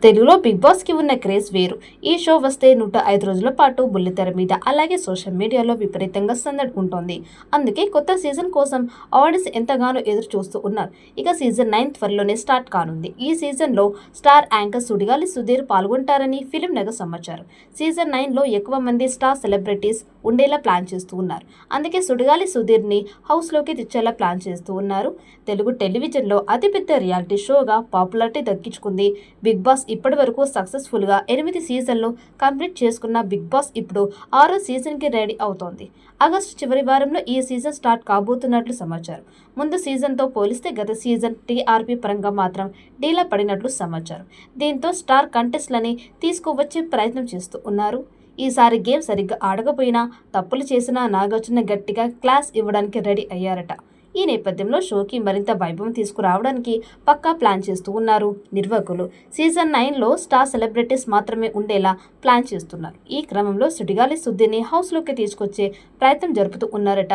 తెలుగులో big boss కి ఉన్న క్రేజ్ వేరు. ఈ షో వస్తే 105 రోజుల పాటు బుల్లితెర మీద అలాగే సోషల్ మీడియాలో విపరీతంగా సందడి ఉంటుంది. అందుకే కొత్త సీజన్ కోసం ఆడియన్స్ ఎంతగానో ఎదురు చూస్తూ ఉన్నారు. ఇక సీజన్ 9 త్వరలోనే స్టార్ట్ కానుంది. ఈ సీజన్ లో స్టార్ యాంకర్ సుడిగాలి సుధీర్ పాల్గొంటారని ఫిలిం నగర్ సమాచారం. సీజన్ 9 లో ఎక్కువ మంది స్టార్ సెలబ్రిటీస్ ఉండేలా ప్లాన్ చేస్తూ ఉన్నారు. అందుకే సుడిగాలి సుధీర్ ని హౌస్ లోకి తెచ్చేలా ప్లాన్ చేస్తూ ఉన్నారు. తెలుగు టెలివిజన్ లో అతిపెద్ద రియాలిటీ షోగా పాపులారిటీ దక్కించుకుంది బిగ్ బాస్. ఇప్పటి వరకు సక్సెస్ఫుల్ గా 8 సీజన్లు కంప్లీట్ చేసుకున్న బిగ్ బాస్ ఇప్పుడు 6వ సీజన్ కి రెడీ అవుతోంది. ఆగస్టు చివరి వారంలో ఈ సీజన్ స్టార్ట్ కాబోతున్నట్లు సమాచారం. ముందు సీజన్ తో పోలిస్తే గత సీజన్ టీఆర్పీ పరంగా మాత్రం డీలా పడినట్లు సమాచారం. దీంతో స్టార్ కంటెస్ట్లని తీసుకువచ్చే ప్రయత్నం చేస్తూ ఉన్నారు. ఈసారి గేమ్ సరిగ్గా ఆడకపోయినా తప్పులు చేసినా నాగార్జున గట్టిగా క్లాస్ ఇవ్వడానికి రెడీ అయ్యారట. ఈ నేపథ్యంలో షోకి మరింత వైభవం తీసుకురావడానికి పక్కా ప్లాన్ చేస్తూ ఉన్నారు నిర్వాహకులు. సీజన్ 9లో స్టార్ సెలబ్రిటీస్ మాత్రమే ఉండేలా ప్లాన్ చేస్తున్నారు. ఈ క్రమంలో సుడిగాలి సుధీర్ని హౌస్లోకి తీసుకొచ్చే ప్రయత్నం జరుపుతూ ఉన్నారట.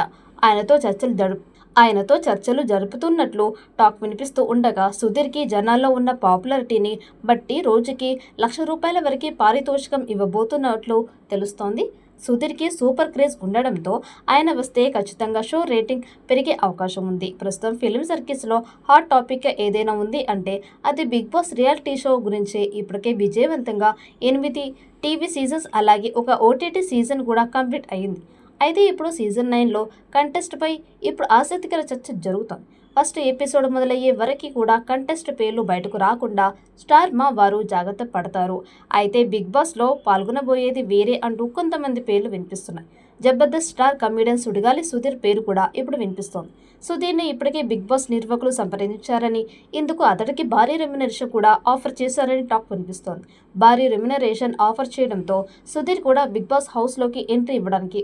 ఆయనతో చర్చలు జరుపుతున్నట్లు టాక్ వినిపిస్తూ ఉండగా సుధీర్కి జనాల్లో ఉన్న పాపులారిటీని బట్టి రోజుకి ₹1,00,000 వరకు పారితోషికం ఇవ్వబోతున్నట్లు తెలుస్తోంది. సుధీర్కి సూపర్ క్రేజ్ ఉండడంతో ఆయన వస్తే ఖచ్చితంగా షో రేటింగ్ పెరిగే అవకాశం ఉంది. ప్రస్తుతం ఫిలిం సర్కిల్స్లో హాట్ టాపిక్ ఏదైనా ఉంది అంటే అది బిగ్ బాస్ రియాలిటీ షో గురించే. ఇప్పటికే విజయవంతంగా 8 టీవీ సీజన్స్ అలాగే ఒక ఓటీటీ సీజన్ కూడా కంప్లీట్ అయింది. అయితే ఇప్పుడు సీజన్ 9లో కంటెస్ట్పై ఇప్పుడు ఆసక్తికర చర్చ జరుగుతోంది. ఫస్ట్ ఎపిసోడ్ మొదలయ్యే వరకు కూడా కంటెస్ట్ పేర్లు బయటకు రాకుండా స్టార్ మా వారు జాగ్రత్త పడతారు. అయితే బిగ్ బాస్లో పాల్గొనబోయేది వేరే అంటూ కొంతమంది పేర్లు వినిపిస్తున్నాయి. జబర్దస్త్ స్టార్ కమెడియన్ సుడిగాలి సుధీర్ పేరు కూడా ఇప్పుడు వినిపిస్తోంది. సుధీర్ని ఇప్పటికే బిగ్ బాస్ నిర్వాహకులు సంప్రదించారని, ఇందుకు అతడికి భారీ రెమ్యునరేషన్ కూడా ఆఫర్ చేశారని టాక్ వినిపిస్తోంది. భారీ రెమ్యునరేషన్ ఆఫర్ చేయడంతో సుధీర్ కూడా బిగ్ బాస్ హౌస్లోకి ఎంట్రీ ఇవ్వడానికి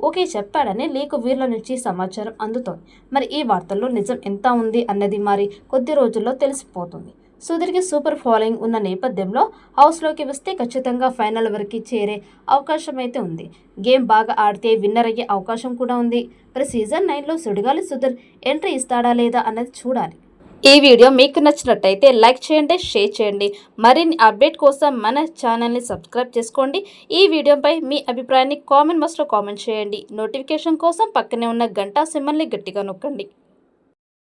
ఓకే చెప్పాడని లీకు వీర్ల నుంచి సమాచారం అందుతోంది. మరి ఈ వార్తల్లో నిజం ఎంత ఉంది అన్నది మరి కొద్ది రోజుల్లో తెలిసిపోతుంది. సుధీర్కి సూపర్ ఫాలోయింగ్ ఉన్న నేపథ్యంలో హౌస్లోకి వస్తే ఖచ్చితంగా ఫైనల్ వరకు చేరే అవకాశం అయితే ఉంది. గేమ్ బాగా ఆడితే విన్నర్ అయ్యే అవకాశం కూడా ఉంది. మరి సీజన్ 9లో సుడిగాలి సుధీర్ ఎంట్రీ ఇస్తాడా లేదా అన్నది చూడాలి. ఈ వీడియో మీకు నచ్చినట్టయితే లైక్ చేయండి, షేర్ చేయండి. మరిన్ని అప్డేట్ కోసం మన ఛానల్ని సబ్స్క్రైబ్ చేసుకోండి. ఈ వీడియోపై మీ అభిప్రాయాన్ని కామెంట్ బాక్స్లో కామెంట్ చేయండి. నోటిఫికేషన్ కోసం పక్కనే ఉన్న గంట సింబల్ని గట్టిగా నొక్కండి.